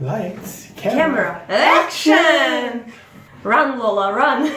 Lights, camera, action! Run, Lola, run!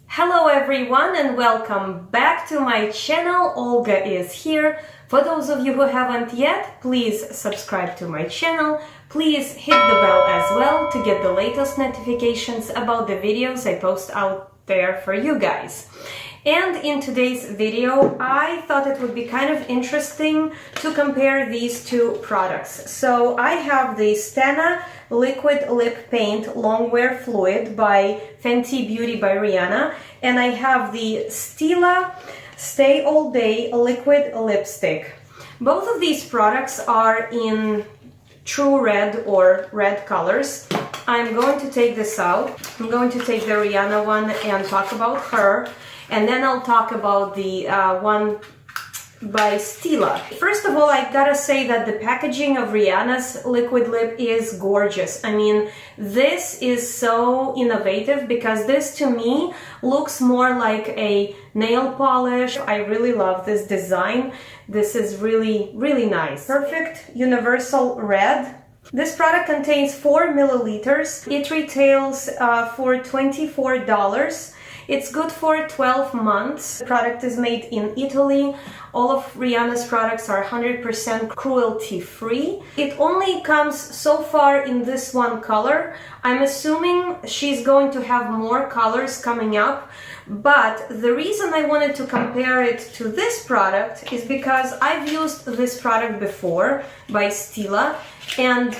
Hello everyone and welcome back to my channel. Olga is here. For those of you who haven't yet, please subscribe to my channel. Please hit the bell as well to get the latest notifications about the videos I post out there for you guys. And in today's video, I thought it would be kind of interesting to compare these two products. So I have the Stunna Liquid Lip Paint Longwear Fluid by Fenty Beauty by Rihanna, and I have the Stila Stay All Day Liquid Lipstick. Both of these products are in true red or red colors. I'm going to take this out. I'm going to take the Rihanna one and talk about her, and then I'll talk about the one by Stila. First of all, I gotta say that the packaging of Rihanna's liquid lip is gorgeous. I mean, this is so innovative because this to me looks more like a nail polish. I really love this design. This is really, really nice. Perfect universal red. This product contains 4 milliliters. It retails for $24. It's good for 12 months. The product is made in Italy. All of Rihanna's products are 100% cruelty-free. It only comes so far in this one color. I'm assuming she's going to have more colors coming up, but the reason I wanted to compare it to this product is because I've used this product before by Stila, and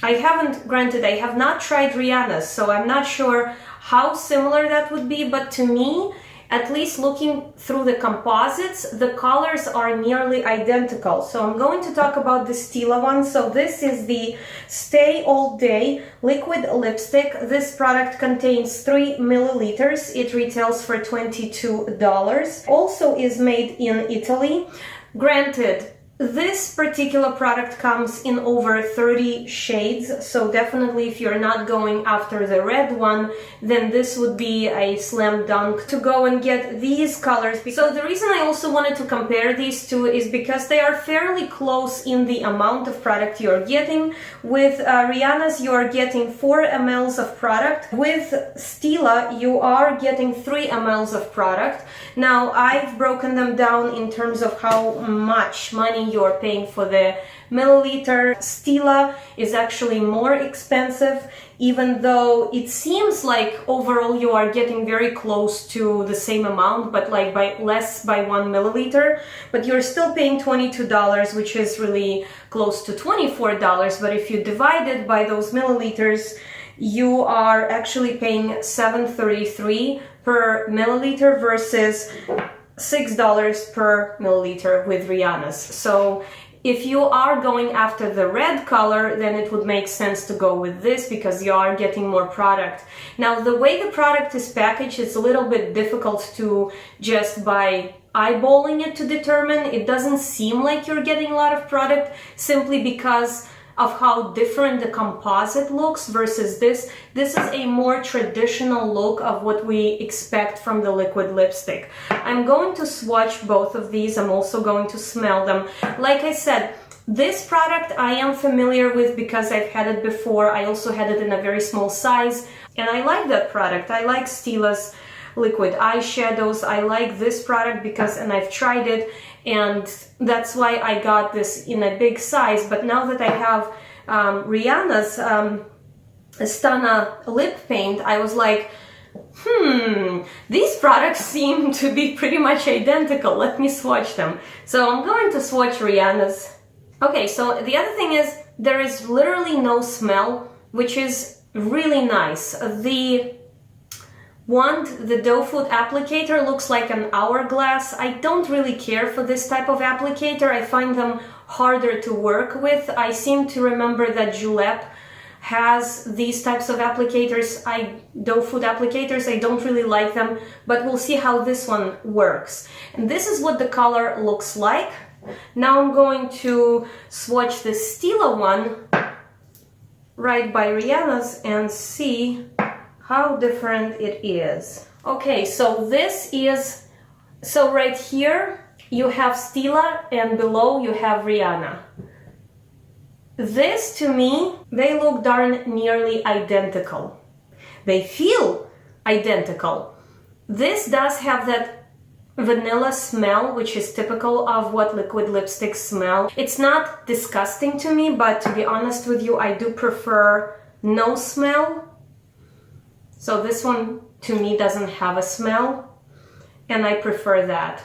I have not tried Rihanna's, so I'm not sure how similar that would be, but to me, at least looking through the composites, the colors are nearly identical. So I'm going to talk about the Stila one. So this is the Stay All Day Liquid Lipstick. This product contains 3 milliliters. It retails for $22. Also is made in Italy. Granted, this particular product comes in over 30 shades, so definitely if you're not going after the red one, then this would be a slam dunk to go and get these colors. So the reason I also wanted to compare these two is because they are fairly close in the amount of product you're getting. With Rihanna's, you are getting 4 ml of product. With Stila, you are getting 3 ml of product. Now, I've broken them down in terms of how much money you're paying for the milliliter. Stila is actually more expensive, even though it seems like overall you are getting very close to the same amount, but like by less by 1 milliliter, but you're still paying $22, which is really close to $24. But if you divide it by those milliliters, you are actually paying $7.33 per milliliter versus $6 per milliliter with Rihanna's. So if you are going after the red color, then it would make sense to go with this because you are getting more product. Now, the way the product is packaged is a little bit difficult to just by eyeballing it to determine. It doesn't seem like you're getting a lot of product simply because of how different the composite looks versus this. This is a more traditional look of what we expect from the liquid lipstick. I'm going to swatch both of these. I'm also going to smell them. Like I said, this product I am familiar with because I've had it before. I also had it in a very small size, and I like that product. I like Stila's liquid eyeshadows. I like this product because, and I've tried it, and that's why I got this in a big size. But now that I have Rihanna's Stunna lip paint, I was like, these products seem to be pretty much identical. Let me swatch them. So I'm going to swatch Rihanna's. Okay, so the other thing is there is literally no smell, which is really nice. The doe foot applicator looks like an hourglass. I don't really care for this type of applicator. I find them harder to work with. I seem to remember that Julep has these types of applicators. Doe foot applicators, I don't really like them, but we'll see how this one works. And this is what the color looks like. Now I'm going to swatch the Stila one right by Rihanna's and see how different it is. Okay, so this is, so right here you have Stila and below you have Rihanna. This, to me, they look darn nearly identical. They feel identical. This does have that vanilla smell, which is typical of what liquid lipsticks smell. It's not disgusting to me, but to be honest with you, I do prefer no smell. So this one, to me, doesn't have a smell, and I prefer that.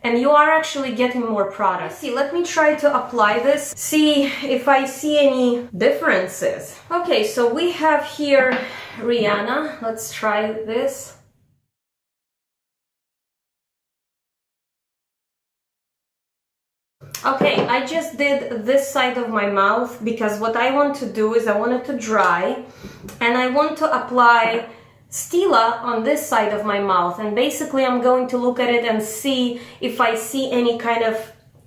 And you are actually getting more product. See, let me try to apply this, see if I see any differences. Okay, so we have here Rihanna. Let's try this. Okay, I just did this side of my mouth because what I want to do is I want it to dry, and I want to apply Stila on this side of my mouth, and basically I'm going to look at it and see if I see any kind of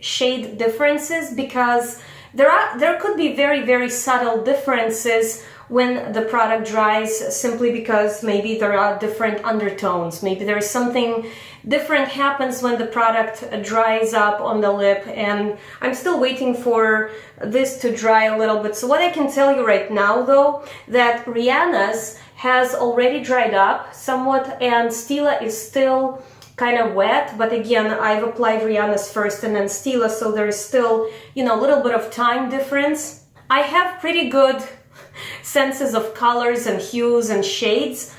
shade differences, because there could be very subtle differences when the product dries, simply because maybe there are different undertones, maybe there is something different happens when the product dries up on the lip, and I'm still waiting for this to dry a little bit. So what I can tell you right now though, that Rihanna's has already dried up somewhat, and Stila is still kind of wet, but again, I've applied Rihanna's first and then Stila, so there is still, you know, a little bit of time difference. I have pretty good senses of colors and hues and shades.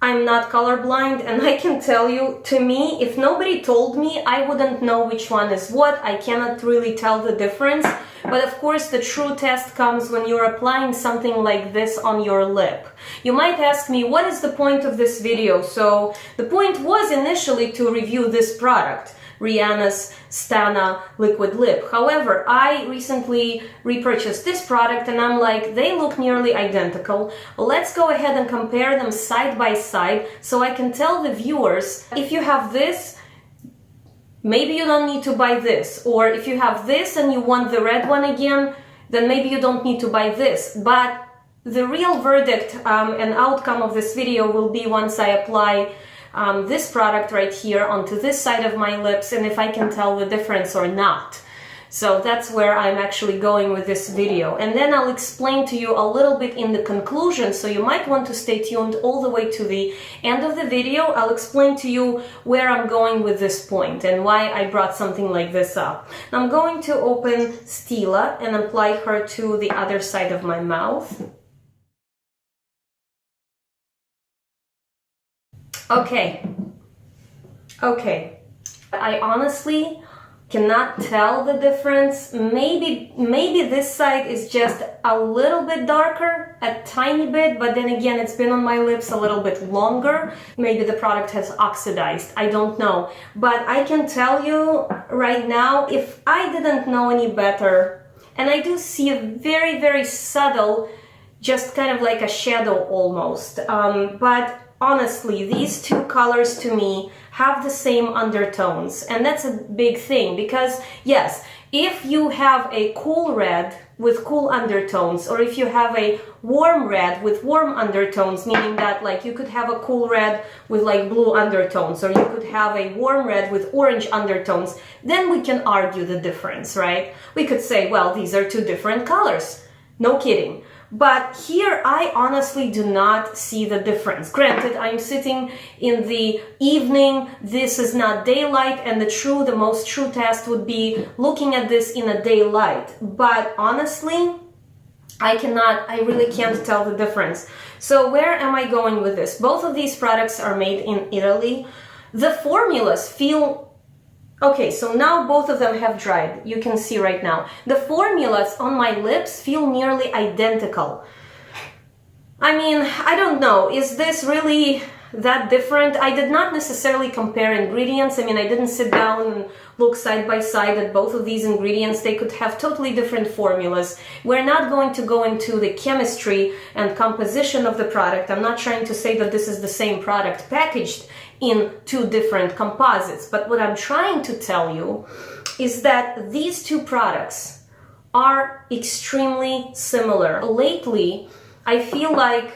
I'm not colorblind, and I can tell you, to me, if nobody told me, I wouldn't know which one is what. I cannot really tell the difference. But of course, the true test comes when you're applying something like this on your lip. You might ask me, what is the point of this video? So the point was initially to review this product, Rihanna's Stunna liquid lip. However, I recently repurchased this product and I'm like, they look nearly identical. Let's go ahead and compare them side by side so I can tell the viewers, if you have this, maybe you don't need to buy this. Or if you have this and you want the red one again, then maybe you don't need to buy this. But the real verdict and outcome of this video will be once I apply this product right here onto this side of my lips, and if I can tell the difference or not. So that's where I'm actually going with this video. And then I'll explain to you a little bit in the conclusion, so you might want to stay tuned all the way to the end of the video. I'll explain to you where I'm going with this point and why I brought something like this up. I'm going to open Stila and apply her to the other side of my mouth. Okay. I honestly cannot tell the difference. Maybe this side is just a little bit darker, a tiny bit, but then again, it's been on my lips a little bit longer. Maybe the product has oxidized, I don't know. But I can tell you right now, if I didn't know any better, and I do see a very subtle, just kind of like a shadow almost, but honestly, these two colors to me have the same undertones, and that's a big thing, because yes, if you have a cool red with cool undertones, or if you have a warm red with warm undertones, meaning that like you could have a cool red with like blue undertones, or you could have a warm red with orange undertones, then we can argue the difference, right? We could say, well, these are two different colors. No kidding. But here I honestly do not see the difference. Granted, I'm sitting in the evening, this is not daylight, and the most true test would be looking at this in a daylight. But honestly, I really can't tell the difference. So where am I going with this? Both of these products are made in Italy. The formulas feel... Okay, so now both of them have dried. You can see right now. The formulas on my lips feel nearly identical. I mean, I don't know. Is this really that different? I did not necessarily compare ingredients. I mean, I didn't sit down and look side by side at both of these ingredients. They could have totally different formulas. We're not going to go into the chemistry and composition of the product. I'm not trying to say that this is the same product packaged in two different composites. But what I'm trying to tell you is that these two products are extremely similar. Lately, I feel like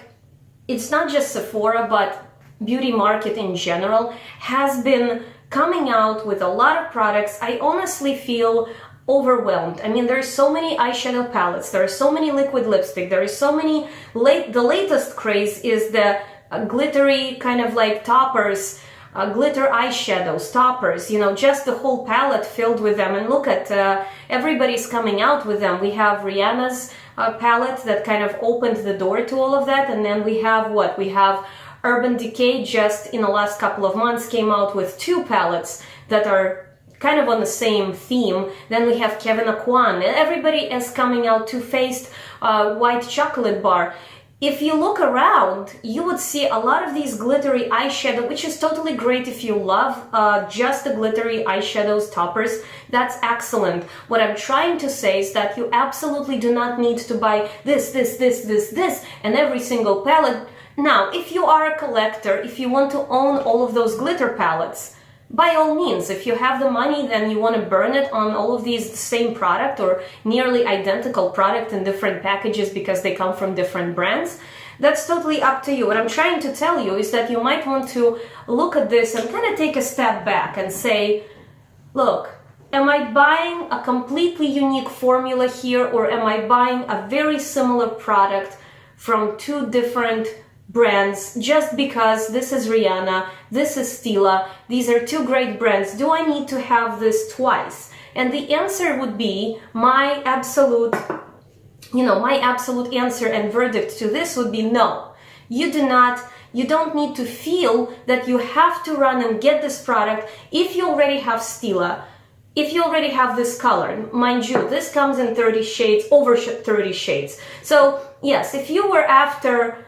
it's not just Sephora, but beauty market in general has been coming out with a lot of products. I honestly feel overwhelmed. I mean, there's so many eyeshadow palettes, there are so many liquid lipstick, there is so many, the latest craze is the glittery kind of like toppers, glitter eyeshadows, toppers, you know, just the whole palette filled with them. And look at, everybody's coming out with them. We have Rihanna's palette that kind of opened the door to all of that, and then we have what? We have Urban Decay just in the last couple of months came out with 2 palettes that are kind of on the same theme. Then we have Kevin Aquan, and everybody is coming out. Too Faced white chocolate bar. If you look around, you would see a lot of these glittery eyeshadow, which is totally great if you love just the glittery eyeshadows, toppers. That's excellent. What I'm trying to say is that you absolutely do not need to buy this, and every single palette. Now, if you are a collector, if you want to own all of those glitter palettes, by all means, if you have the money, then you want to burn it on all of these same product or nearly identical product in different packages because they come from different brands, that's totally up to you. What I'm trying to tell you is that you might want to look at this and kind of take a step back and say, look, am I buying a completely unique formula here, or am I buying a very similar product from 2 different brands just because this is Rihanna, this is Stila, these are 2 great brands? Do I need to have this twice? And the answer would be, my absolute answer and verdict to this would be no. You don't need to feel that you have to run and get this product if you already have Stila, if you already have this color. Mind you, this comes in 30 shades, over 30 shades. So yes, if you were after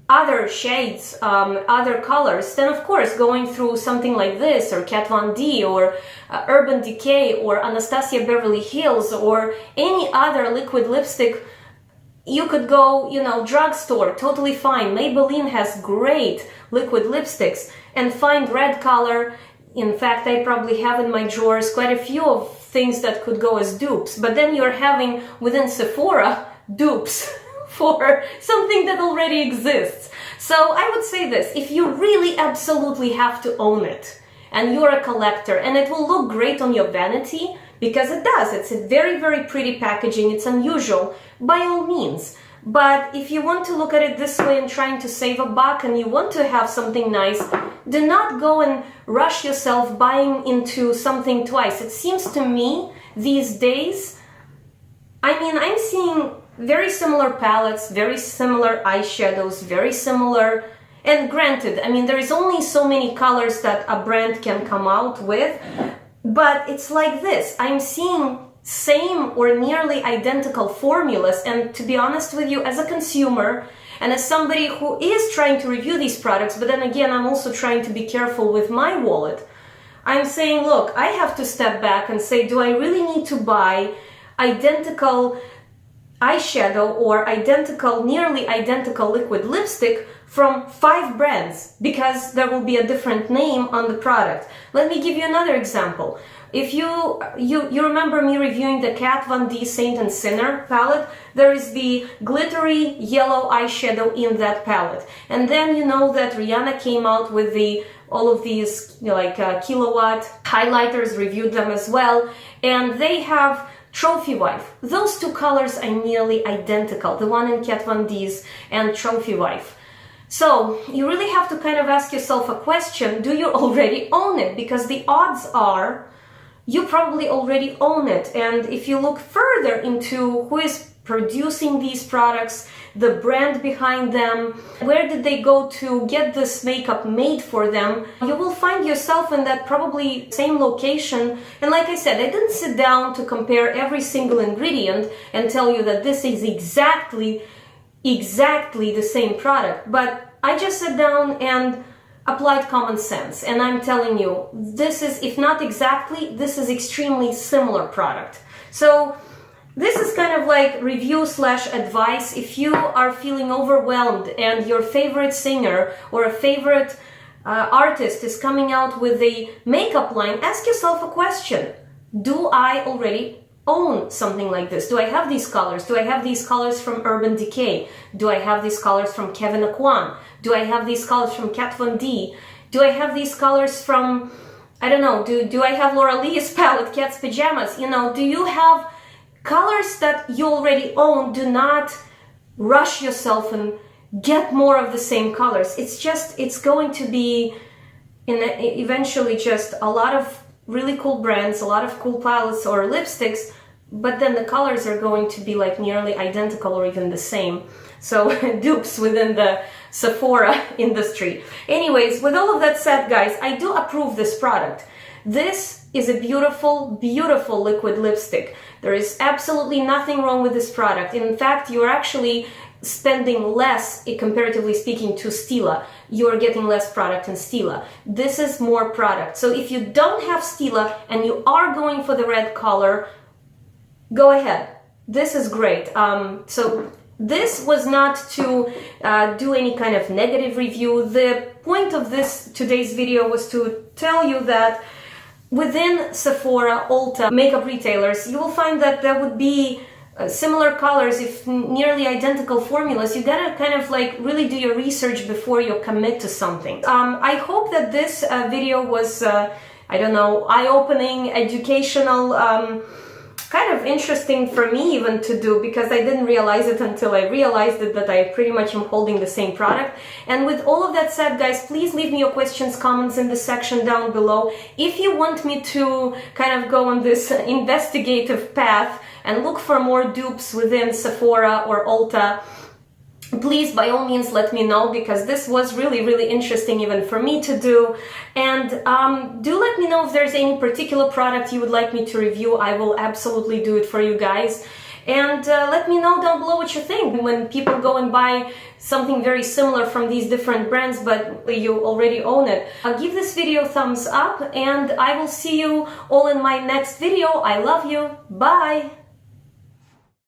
other shades, other colors, then of course going through something like this, or Kat Von D, or Urban Decay, or Anastasia Beverly Hills, or any other liquid lipstick, you could go, you know, drugstore, totally fine. Maybelline has great liquid lipsticks, and find red color. In fact, I probably have in my drawers quite a few of things that could go as dupes, but then you're having within Sephora dupes for something that already exists. So I would say this, if you really absolutely have to own it, and you're a collector, and it will look great on your vanity, because it does, it's a very, very pretty packaging, it's unusual, by all means. But if you want to look at it this way and trying to save a buck, and you want to have something nice, do not go and rush yourself buying into something twice. It seems to me these days, I mean, I'm seeing very similar palettes, very similar eyeshadows, very similar, and granted, I mean, there is only so many colors that a brand can come out with, but it's like this. I'm seeing same or nearly identical formulas, and to be honest with you, as a consumer, and as somebody who is trying to review these products, but then again, I'm also trying to be careful with my wallet, I'm saying, look, I have to step back and say, do I really need to buy identical eyeshadow or identical, nearly identical liquid lipstick from 5 brands because there will be a different name on the product? Let me give you another example. If you remember me reviewing the Kat Von D Saint and Sinner palette, there is the glittery yellow eyeshadow in that palette. And then you know that Rihanna came out with all of these, you know, like kilowatt highlighters, reviewed them as well, and they have Trophy Wife. Those 2 colors are nearly identical, the one in Kat Von D's and Trophy Wife. So you really have to kind of ask yourself a question, do you already own it? Because the odds are you probably already own it. And if you look further into who is producing these products, the brand behind them, where did they go to get this makeup made for them, you will find yourself in that probably same location. And like I said, I didn't sit down to compare every single ingredient and tell you that this is exactly the same product, but I just sat down and applied common sense, and I'm telling you, this is, if not exactly, this is extremely similar product. So this is kind of like review slash advice. If you are feeling overwhelmed and your favorite singer or a favorite artist is coming out with a makeup line, ask yourself a question. Do I already own something like this? Do I have these colors? Do I have these colors from Urban Decay? Do I have these colors from Kevin Aucoin? Do I have these colors from Kat Von D? Do I have these colors from, I don't know, do I have Laura Lee's palette, Cat's Pajamas? You know, do you have colors that you already own? Do not rush yourself and get more of the same colors. It's going to be eventually just a lot of really cool brands, a lot of cool palettes or lipsticks, but then the colors are going to be like nearly identical or even the same. So dupes within the Sephora industry. Anyways, with all of that said, guys, I do approve this product. This is a beautiful, beautiful liquid lipstick. There is absolutely nothing wrong with this product. In fact, you're actually spending less, comparatively speaking, to Stila. You're getting less product in Stila. This is more product. So if you don't have Stila and you are going for the red color, go ahead. This is great. So this was not to do any kind of negative review. The point of today's video was to tell you that within Sephora, Ulta, makeup retailers, you will find that there would be similar colors, if nearly identical formulas. You gotta kind of like really do your research before you commit to something. I hope that this video was, I don't know, eye-opening, educational, kind of interesting for me even to do, because I didn't realize it until I realized it, that I pretty much am holding the same product. And with all of that said, guys, please leave me your questions, comments in the section down below. If you want me to kind of go on this investigative path and look for more dupes within Sephora or Ulta, please, by all means, let me know, because this was really, really interesting even for me to do. And do let me know if there's any particular product you would like me to review. I will absolutely do it for you guys. And let me know down below what you think when people go and buy something very similar from these different brands, but you already own it. Give this video a thumbs up, and I will see you all in my next video. I love you. Bye!